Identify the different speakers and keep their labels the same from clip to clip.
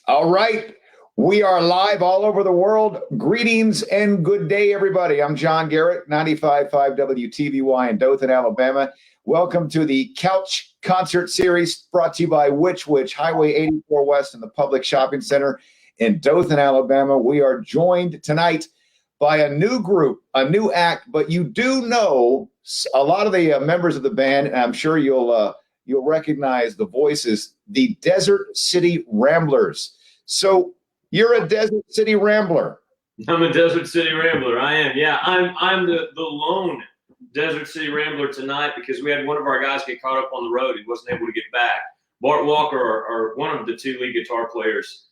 Speaker 1: All right. We are live all over the world. Greetings and good day, everybody. I'm John Garrett, 95.5 WTVY in Dothan, Alabama. Welcome to the Couch Concert Series brought to you by Which Highway 84 West in the Public Shopping Center in Dothan, Alabama. We are joined tonight by a new group, a new act, but you do know a lot of the members of the band, and I'm sure you'll recognize the voices, the Desert City Ramblers. So you're a Desert City Rambler.
Speaker 2: I'm a Desert City Rambler. I am. Yeah, I'm the lone Desert City Rambler tonight because we had one of our guys get caught up on the road. He wasn't able to get back. Bart Walker, or one of the two lead guitar players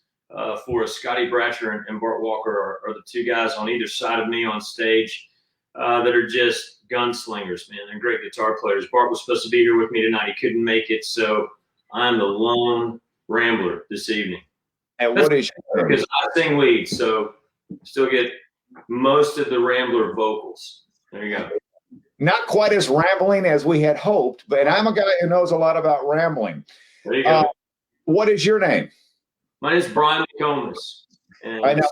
Speaker 2: for us, Scotty Bratcher and Bart Walker, are the two guys on either side of me on stage that are just gunslingers, man. They're great guitar players. Bart was supposed to be here with me tonight. He couldn't make it, so I'm the lone Rambler this evening.
Speaker 1: And what is your
Speaker 2: because I sing lead, so still get most of the Rambler vocals. There you go.
Speaker 1: Not quite as rambling as we had hoped, but I'm a guy who knows a lot about rambling.
Speaker 2: There you go.
Speaker 1: What is your name?
Speaker 2: My name is Brian McComas. And
Speaker 1: I know.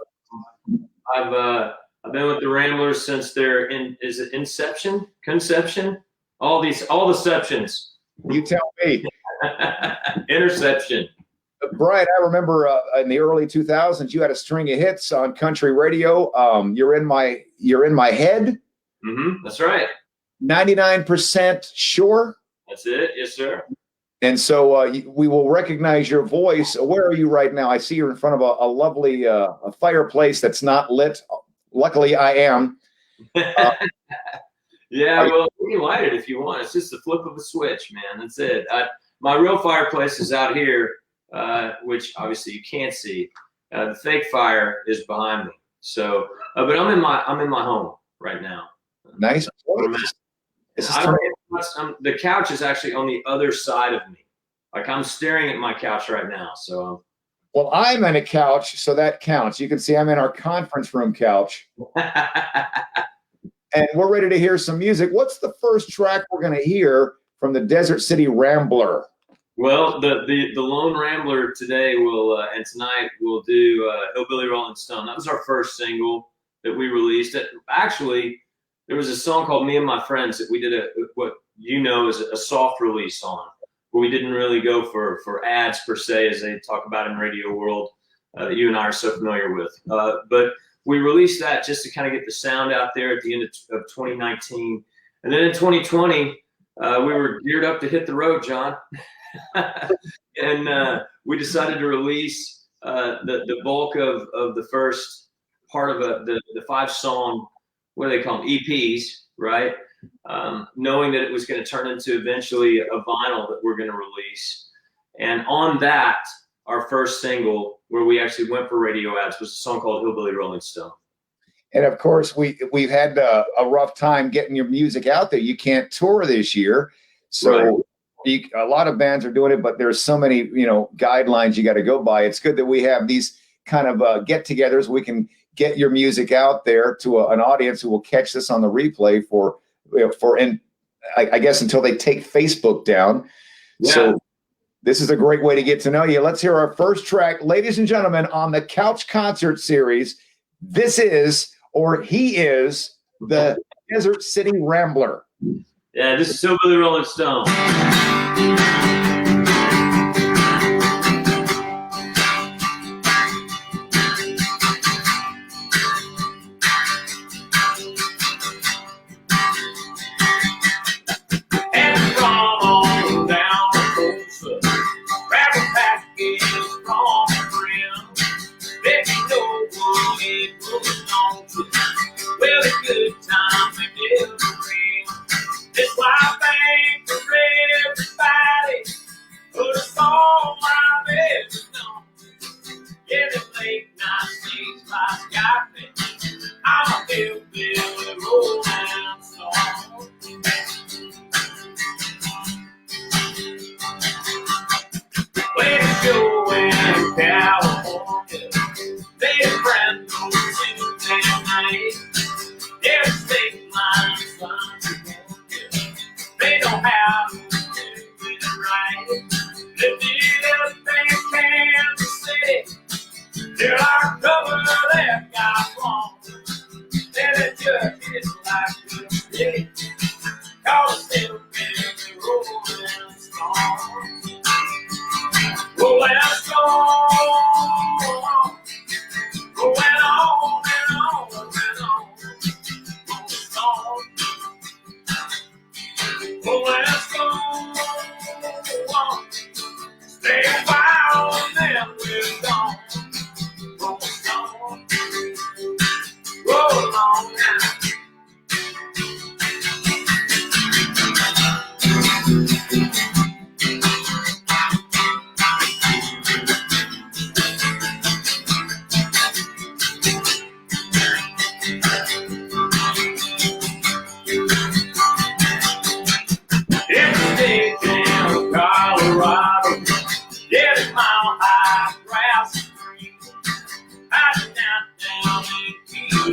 Speaker 2: I've been with the Ramblers since their inception, conception, all the septions.
Speaker 1: You tell me.
Speaker 2: Interception.
Speaker 1: Brian, I remember in the early 2000s, you had a string of hits on country radio. You're in my head.
Speaker 2: Mm-hmm. That's right.
Speaker 1: 99% sure.
Speaker 2: That's it. Yes, sir.
Speaker 1: And so we will recognize your voice. Where are you right now? I see you're in front of a lovely a fireplace that's not lit. Luckily, I am.
Speaker 2: Yeah, well, you can light it if you want. It's just the flip of a switch, man. That's it. My real fireplace is out here. Which obviously you can't see. The fake fire is behind me. So, but I'm in my home right now.
Speaker 1: Nice.
Speaker 2: The couch is actually on the other side of me. Like I'm staring at my couch right now. So,
Speaker 1: well, I'm in a couch, so that counts. You can see I'm in our conference room couch, and we're ready to hear some music. What's the first track we're going to hear from the Desert City Rambler?
Speaker 2: Well, the Lone Rambler today and tonight we'll do Hillbilly Rolling Stone. That was our first single that we released. Actually, there was a song called Me and My Friends that we did what you know is a soft release on, where we didn't really go for ads per se, as they talk about in radio world that you and I are so familiar with. But we released that just to kind of get the sound out there at the end of 2019. And then in 2020, we were geared up to hit the road, John. And we decided to release the bulk of the first part of the 5-song, what do they call them, EPs, right? Knowing that it was going to turn into eventually a vinyl that we're going to release. And on that, our first single, where we actually went for radio ads, was a song called Hillbilly Rolling Stone.
Speaker 1: And of course, we've had a rough time getting your music out there. You can't tour this year, so. Right. A lot of bands are doing it, but there's so many, guidelines you got to go by. It's good that we have these kind of get-togethers. We can get your music out there to an audience who will catch this on the replay I guess until they take Facebook down. Yeah. So this is a great way to get to know you. Let's hear our first track, ladies and gentlemen, on the Couch Concert Series. This is, or he is, the Desert City Rambler.
Speaker 2: Yeah, this is Hillbilly Rolling Stone. That's why I thank the red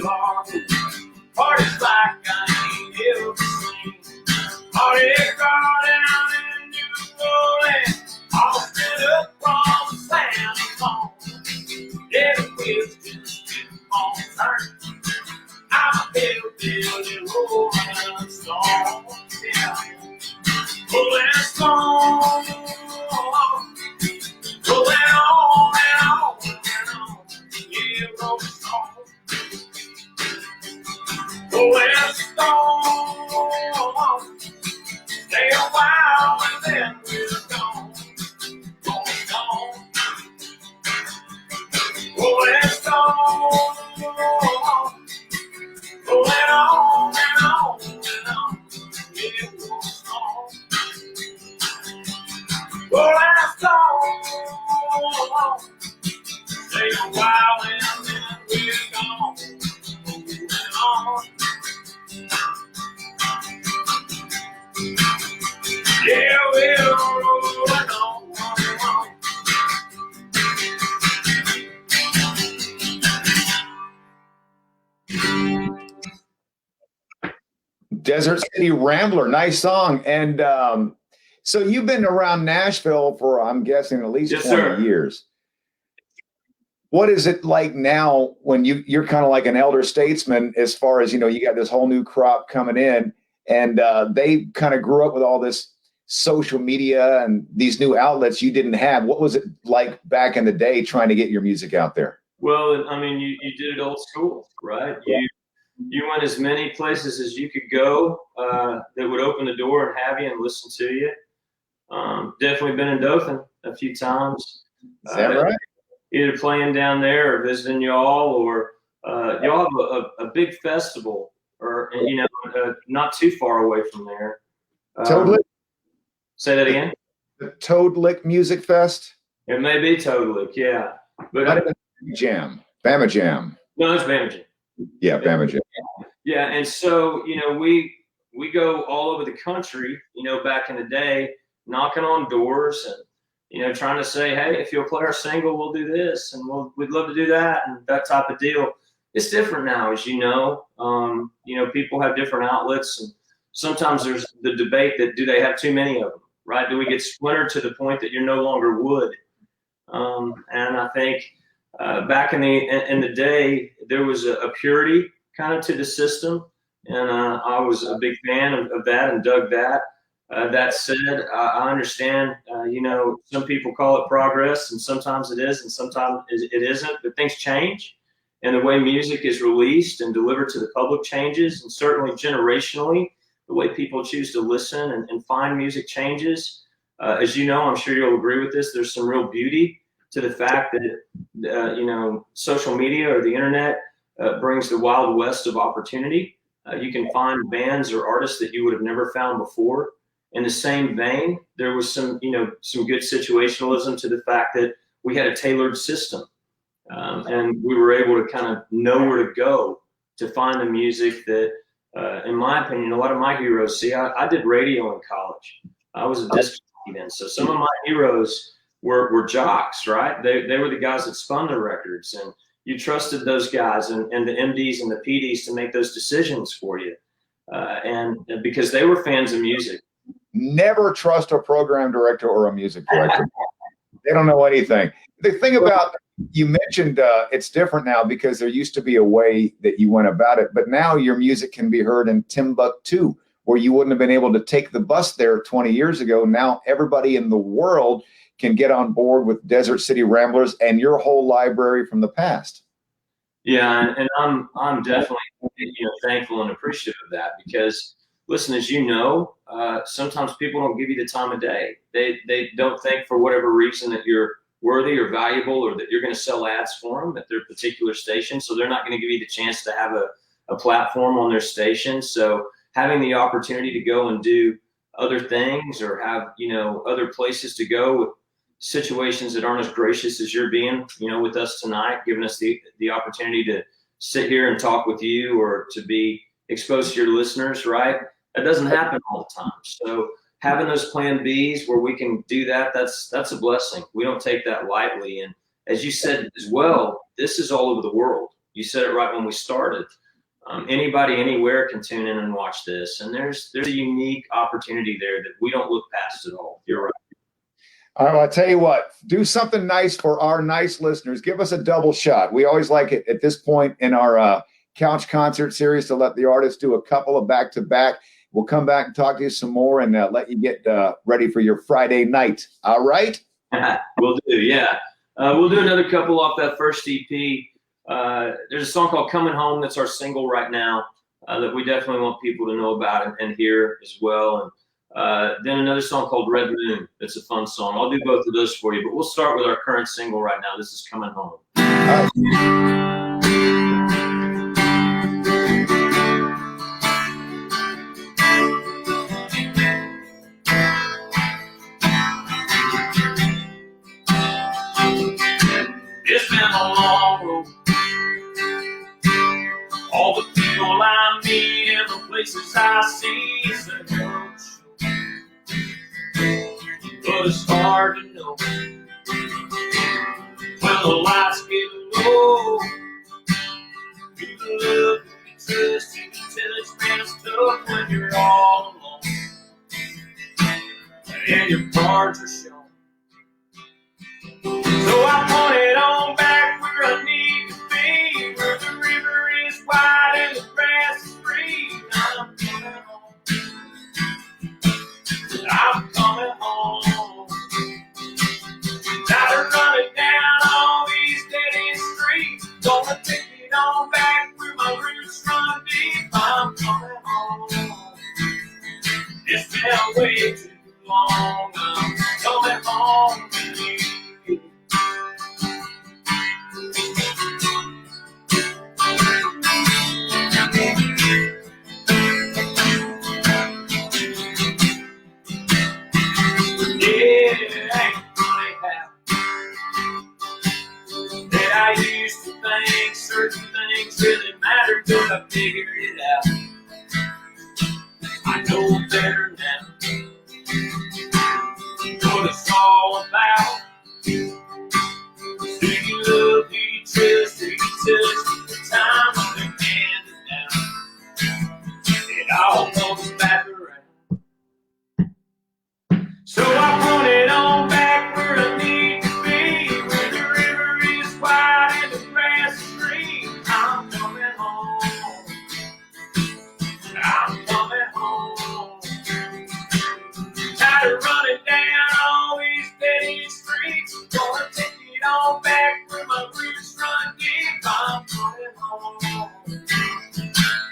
Speaker 2: Parties like I ain't ever seen. Party girl down in New Orleans, all stood up from the San Antonio. Every wheel's just keep on turning. I'm a hillbilly rolling stone, yeah, rolling stone, rolling on and on and on, yeah, rolling stone. Rolling stone, stay a while and then we're gone. Rolling stone, rolling on and on and on, yeah, rolling stone. Rolling stone, stay a while and then we're gone. Moving on. Yeah, we're rolling on.
Speaker 1: Desert City Rambler, nice song. And so you've been around Nashville for, I'm guessing, at least
Speaker 2: Yes,
Speaker 1: 20
Speaker 2: sir.
Speaker 1: years. What is it like now when you're kind of like an elder statesman as far as, you know, you got this whole new crop coming in and they kind of grew up with all this social media and these new outlets you didn't have. What was it like back in the day trying to get your music out there?
Speaker 2: Well, I mean, you did it old school, right? You went as many places as you could go that would open the door and have you and listen to you. Definitely been in Dothan a few times.
Speaker 1: Is that right?
Speaker 2: Either playing down there or visiting y'all, or y'all have a big festival, or you know, not too far away from there.
Speaker 1: Toad Lick?
Speaker 2: Say that again.
Speaker 1: The Toad Lick Music Fest?
Speaker 2: It may be Toad Lick, yeah. But
Speaker 1: Jam. Bama Jam.
Speaker 2: No, it's Bama Jam.
Speaker 1: Yeah, Bama Jam.
Speaker 2: Yeah, and so, you know, we go all over the country, you know, back in the day, knocking on doors and, you know, trying to say, hey, if you'll play our single, we'll do this, and we'd love to do that, and that type of deal. It's different now, as you know. You know, people have different outlets, and sometimes there's the debate that do they have too many of them, right? Do we get splintered to the point that you're no longer wood? And I think back in the day, there was a purity kind of to the system, and I was a big fan of that and dug that. That said, I understand, you know, some people call it progress, and sometimes it is, and sometimes it isn't, but things change, and the way music is released and delivered to the public changes, and certainly generationally, the way people choose to listen and find music changes. As you know, I'm sure you'll agree with this, there's some real beauty to the fact that, you know, social media or the internet brings the wild west of opportunity. You can find bands or artists that you would have never found before. In the same vein, there was some, you know, some good situationalism to the fact that we had a tailored system, and we were able to kind of know where to go to find the music that, in my opinion, a lot of my heroes. See, I did radio in college. I was a disc jockey then, so some of my heroes were jocks, right? They were the guys that spun the records, and you trusted those guys and the MDs and the PDs to make those decisions for you, and because they were fans of music.
Speaker 1: Never trust a program director or a music director. They don't know anything. The thing about, you mentioned it's different now because there used to be a way that you went about it, but now your music can be heard in Timbuktu, where you wouldn't have been able to take the bus there 20 years ago. Now everybody in the world can get on board with Desert City Ramblers and your whole library from the past.
Speaker 2: Yeah, and I'm definitely, you know, thankful and appreciative of that, because listen, as you know, sometimes people don't give you the time of day. They don't think for whatever reason that you're worthy or valuable, or that you're going to sell ads for them at their particular station. So they're not going to give you the chance to have a platform on their station. So having the opportunity to go and do other things, or have, you know, other places to go with situations that aren't as gracious as you're being, you know, with us tonight, giving us the opportunity to sit here and talk with you, or to be exposed to your listeners, right? That doesn't happen all the time. So having those plan Bs where we can do that, that's a blessing. We don't take that lightly. And as you said as well, this is all over the world. you said it right when we started. Anybody, anywhere can tune in and watch this. And there's a unique opportunity there that we don't look past at all. You're right.
Speaker 1: All right, well, I'll tell you what, do something nice for our nice listeners. Give us a double shot. We always like it at this point in our couch concert series to let the artists do a couple of back-to-back. We'll come back and talk to you some more and let you get ready for your Friday night. All right?
Speaker 2: We'll do, yeah. We'll do another couple off that first EP. There's a song called Coming Home that's our single right now that we definitely want people to know about and hear as well. And then another song called Red Moon. It's a fun song. I'll do both of those for you, but we'll start with our current single right now. This is Coming Home. It's been a long road. All the people I meet and the places I see is the road. But it's hard to know when the lights get low. You can look, you can trust, you can tell it's messed up when you're all alone and your cards are shown. So I pointed on back where I need to be, where the river is wide and the grass is green. I'm coming home. I'm coming home. Tired of running down all these dead-end streets. Gonna take it on back where my roots run deep. I'm coming home. It's been way too long. I'm coming home to you. I used to think certain things really mattered, but I figured it out. I know better now what it's all about. Do you love, do you trust, do you touch the time when they're handed down? It all comes back around. So I pointed on back where I need to be, where the river is wide and the grass is green. I'm coming home. I'm coming home. Tired of running down all these dead-end streets. Gonna take it on back where my roots run deep. I'm coming home.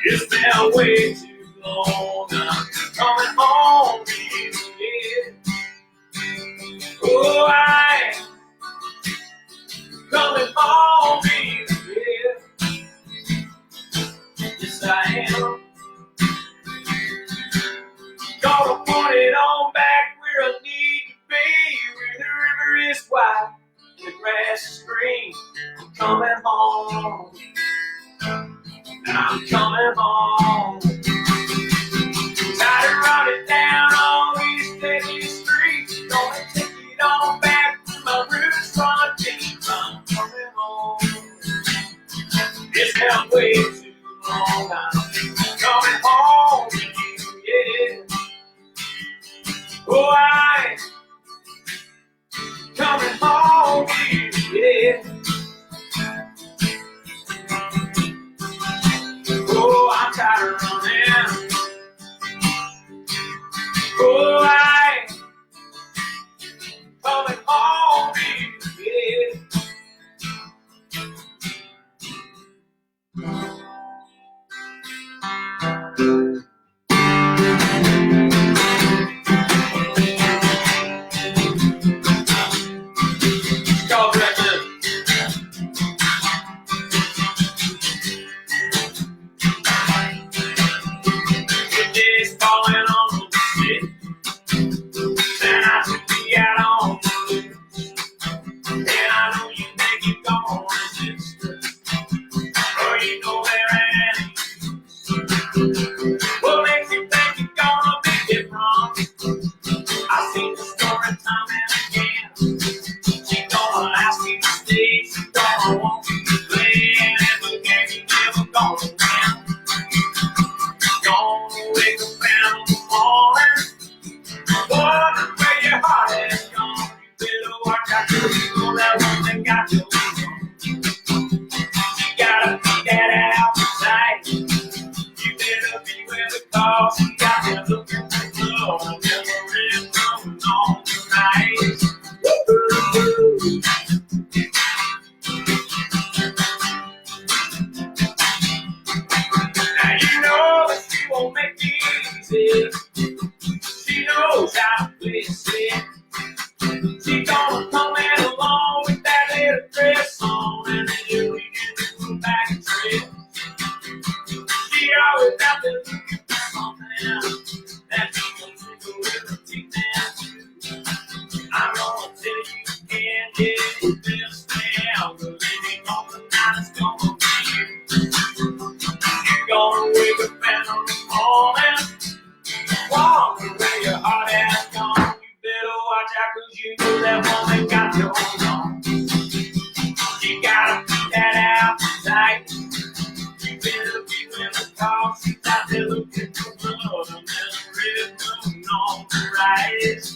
Speaker 2: It's been way too long. I'm coming home. Yeah. Oh, I am coming home, yeah. Yes, I am. Gonna put it on back where I need to be, where the river is wide, the grass is green. I'm coming home. I'm coming home. Tired of running down all these dead-end streets. Gonna take it on back to my roots run deep. I'm coming home. It's been way too long. I'm coming home to you, yeah. Oh, I'm coming home to you, yeah. Oh, I'm tired of running. Oh, I'm coming home to you, yeah. It's called Red Moon. Good days falling on the city. Then I should be out on the loose. And I know you think you're gonna resist it, or you know there ain't any use. What makes you think you're gonna be different? I've seen the story time and again. She's gonna ask you to stay, she's gonna want you to play, and if the game got to lose them. You gotta beat that appetite. You better beware the cause. You got to look at the love and never really coming on tonight. Now you know that she won't make it easy. She knows how to play it safe. She gonna come in along with that little dress on, and then you begin to move back and trip. She always out there looking for something that you can do with a big man too. I'm gonna tell you again, yeah, you better stay out, 'cause any moment now it's gonna be you. You're gonna wake up in the morning, walk where your heart has gone. You better watch out, 'cause you know that woman got your own on. You gotta keep that appetite. You better be with the cause. She's out there looking for love and never really coming on the rise.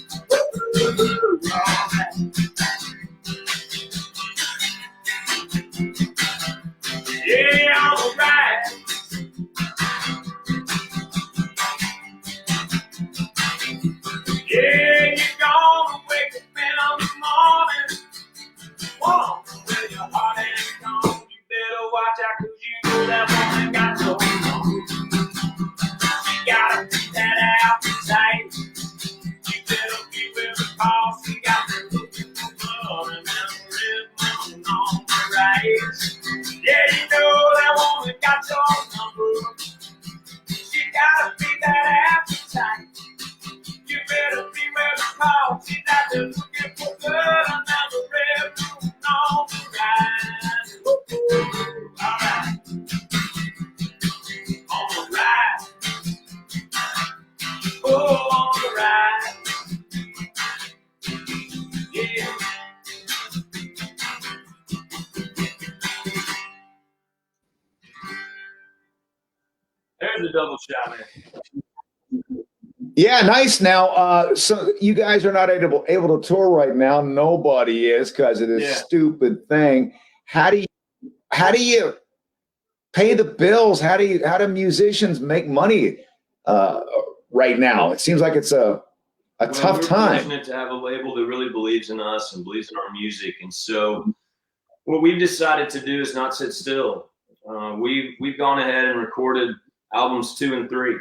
Speaker 2: Yeah, alright. Yeah, you're gonna wake up in the morning, walk where your heart ain't gone. You better watch out, 'cause you know that woman got your own. You gotta beat that appetite. You better be with the cause. You got to looking for love and never really moving on the right. Yeah, you know that woman got your number. She gotta beat that appetite. You better be where the call. She's out there looking for good. Another red moon on the rise. Alright. On the rise. Oh, on the rise. Yeah. There's a double shot, man.
Speaker 1: Yeah, nice. Now, so you guys are not able to tour right now. Nobody is, because of this stupid thing. How do you pay the bills? How do musicians make money right now? It seems like it's a tough time.
Speaker 2: We're fortunate to have a label that really believes in us and believes in our music, and so what we've decided to do is not sit still. We've gone ahead and recorded albums 2 and 3,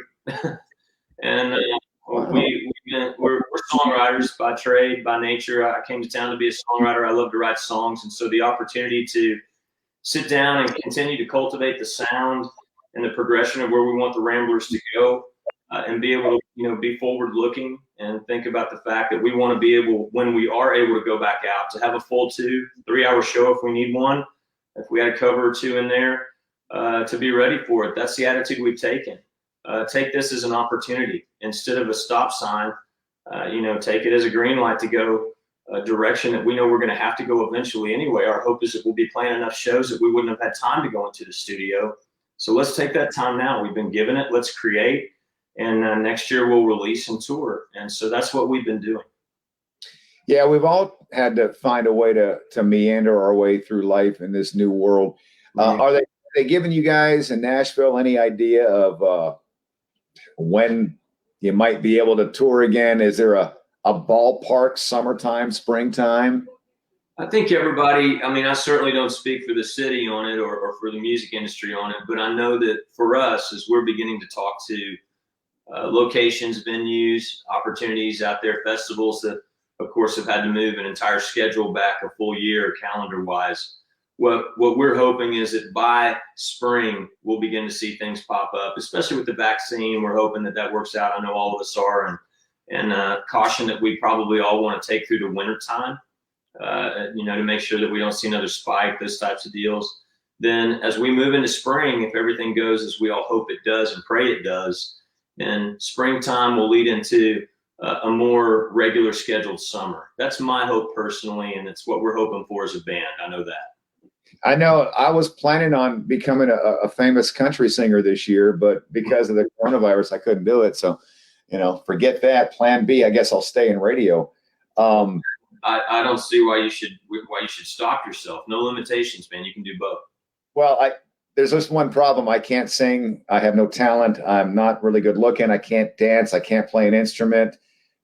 Speaker 2: and we're songwriters by trade, by nature. I came to town to be a songwriter. I love to write songs, and so the opportunity to sit down and continue to cultivate the sound and the progression of where we want the Ramblers to go, and be able to be forward looking and think about the fact that we want to be able, when we are able to go back out, to have a full 2-3 hour show if we need one, if we had a cover or 2 in there, to be ready for it. That's the attitude we've taken. Take this as an opportunity instead of a stop sign. Take it as a green light to go a direction that we know we're going to have to go eventually anyway. Our hope is that we'll be playing enough shows that we wouldn't have had time to go into the studio. So let's take that time now. We've been given it. Let's create. And next year we'll release and tour. And so that's what we've been doing.
Speaker 1: Yeah, we've all had to find a way to meander our way through life in this new world. Are they giving you guys in Nashville any idea of when you might be able to tour again? Is there a ballpark, summertime, springtime?
Speaker 2: I think everybody, I certainly don't speak for the city on it or for the music industry on it, but I know that for us, as we're beginning to talk to locations, venues, opportunities out there, festivals that, of course, have had to move an entire schedule back a full year calendar-wise. What we're hoping is that by spring, we'll begin to see things pop up, especially with the vaccine. We're hoping that works out. I know all of us are, and caution that we probably all want to take through the winter time, to make sure that we don't see another spike, those types of deals. Then as we move into spring, if everything goes as we all hope it does and pray it does, then springtime will lead into a more regular scheduled summer. That's my hope personally, and it's what we're hoping for as a band. I know that.
Speaker 1: I know I was planning on becoming a famous country singer this year, but because of the coronavirus, I couldn't do it. So, forget that. Plan B, I guess I'll stay in radio.
Speaker 2: I don't see why you should stop yourself. No limitations, man. You can do both.
Speaker 1: Well, there's just one problem. I can't sing. I have no talent. I'm not really good looking. I can't dance. I can't play an instrument.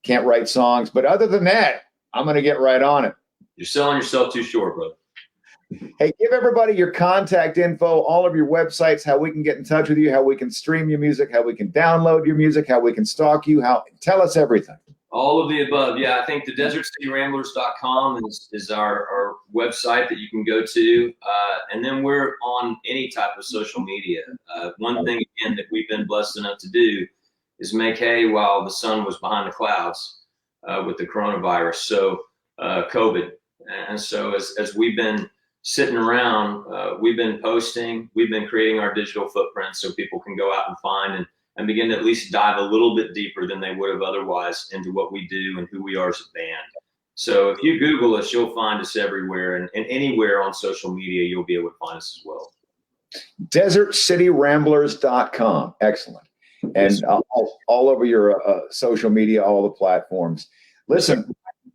Speaker 1: Can't write songs. But other than that, I'm going to get right on it.
Speaker 2: You're selling yourself too short, brother.
Speaker 1: Hey, give everybody your contact info, all of your websites, how we can get in touch with you, how we can stream your music, how we can download your music, how we can stalk you. Tell us everything.
Speaker 2: All of the above. Yeah, I think the DesertCityRamblers.com is our website that you can go to. And then we're on any type of social media. One thing, again, that we've been blessed enough to do is make hay while the sun was behind the clouds with the coronavirus, so COVID. And so as we've been sitting around, we've been posting, we've been creating our digital footprint so people can go out and find and begin to at least dive a little bit deeper than they would have otherwise into what we do and who we are as a band. So if you Google us, you'll find us everywhere, and anywhere on social media, you'll be able to find us as well.
Speaker 1: DesertCityRamblers.com. Excellent. And all over your social media, all the platforms. Listen,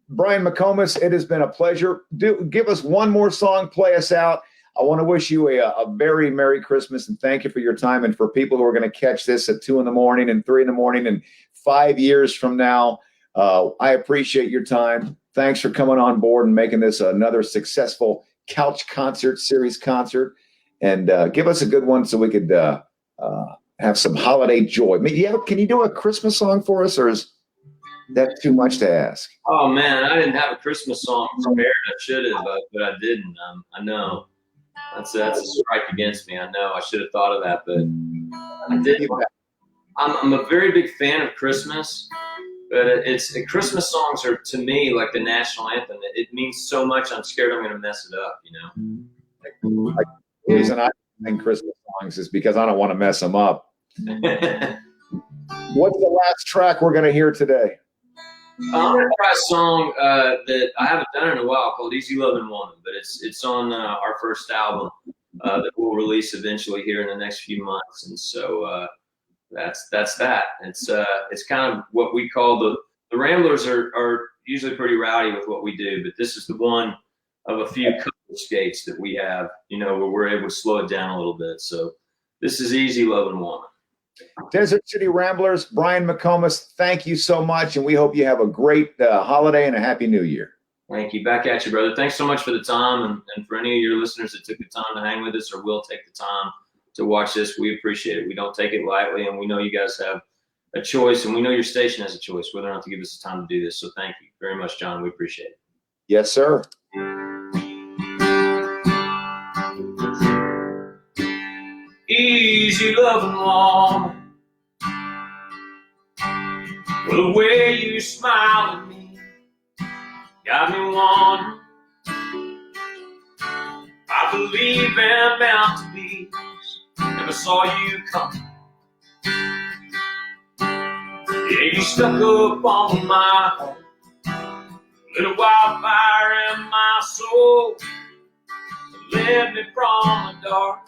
Speaker 1: Brian McComas, it has been a pleasure. Give us one more song, play us out. I want to wish you a very Merry Christmas and thank you for your time. And for people who are going to catch this at 2 a.m. and 3 a.m. and 5 years from now, I appreciate your time. Thanks for coming on board and making this another successful Couch Concert Series concert. And give us a good one so we could have some holiday joy. Can you do a Christmas song for us, or is that too much to ask?
Speaker 2: Oh, man, I didn't have a Christmas song prepared. I should have, but I didn't. I know. That's a strike against me. I know. I should have thought of that, but I didn't. I'm a very big fan of Christmas, but Christmas songs are, to me, like the national anthem. It means so much. I'm scared I'm going to mess it up,
Speaker 1: The reason I sing Christmas songs is because I don't want to mess them up. What's the last track we're going to hear today?
Speaker 2: I'm going to try a song that I haven't done in a while called Easy Loving Woman, but it's on our first album that we'll release eventually here in the next few months. And so that's that. It's kind of what we call the Ramblers are usually pretty rowdy with what we do, but this is the one of a few couple skates that we have, where we're able to slow it down a little bit. So this is Easy Loving Woman.
Speaker 1: Desert City Ramblers, Brian McComas, thank you so much, and we hope you have a great holiday and a happy new year.
Speaker 2: Thank you. Back at you, brother. Thanks so much for the time, and for any of your listeners that took the time to hang with us or will take the time to watch this, we appreciate it. We don't take it lightly, and we know you guys have a choice, and we know your station has a choice whether or not to give us the time to do this. So thank you very much, John. We appreciate it.
Speaker 1: Yes, sir.
Speaker 2: Easy loving woman, well, the way you smile at me got me wondering. I believe in bound to be. Never saw you coming. Yeah, you stuck up on my heart, lit a wildfire in my soul, led me from the dark.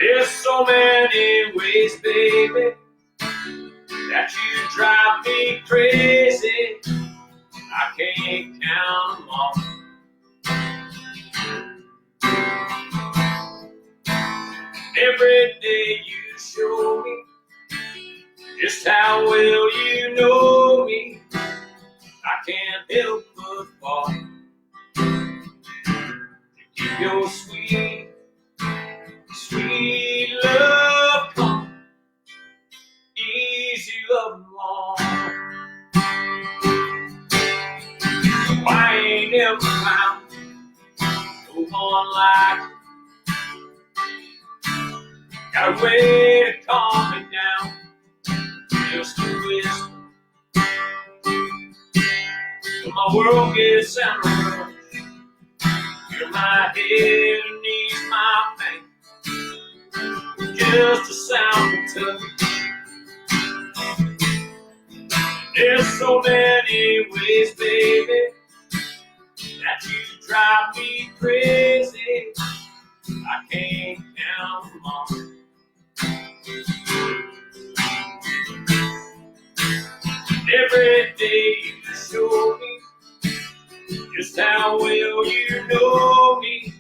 Speaker 2: There's so many ways, baby, that you drive me crazy. I can't count them all. Every day you show me just how well you know me. I can't help but fall to keep your sweet love coming, easy loving woman. I ain't ever found no one like you. Got a way to calm me down, just a whisper. When my world gets in a rush, you're my head and ease my pain. Just a sound and touch. There's so many ways, baby, that you drive me crazy. I can't count them all. Every day you show me just how well you know me,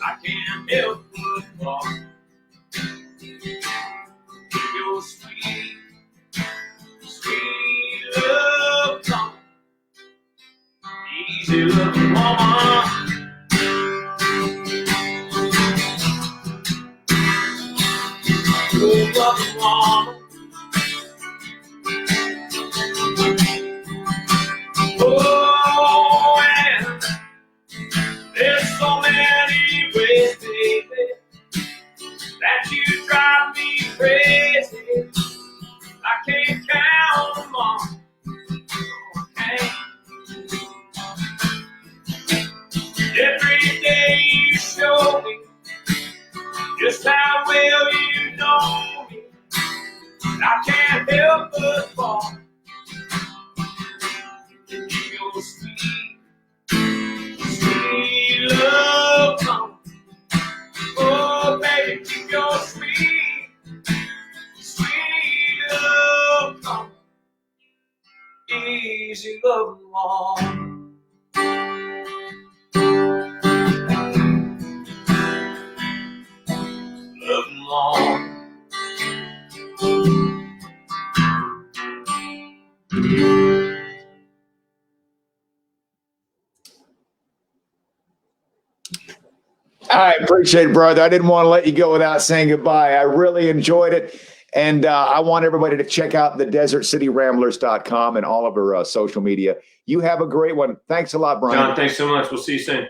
Speaker 2: I can't help but fall. Your sweet, sweet love song, easy loving woman. Good loving woman. Oh, and there's so many ways, baby, that you drive me crazy. I can't count them all. Okay. Every day you show me just how well you know me. I can't help but fall into your sweet, sweet love song. Oh, baby, keep your sweet, sweet love song. Easy loving one. Loving one.
Speaker 1: I appreciate it, brother. I didn't want to let you go without saying goodbye. I really enjoyed it. And I want everybody to check out the DesertCityRamblers.com and all of our social media. You have a great one. Thanks a lot, Brian.
Speaker 2: John, thanks so much. We'll see you soon.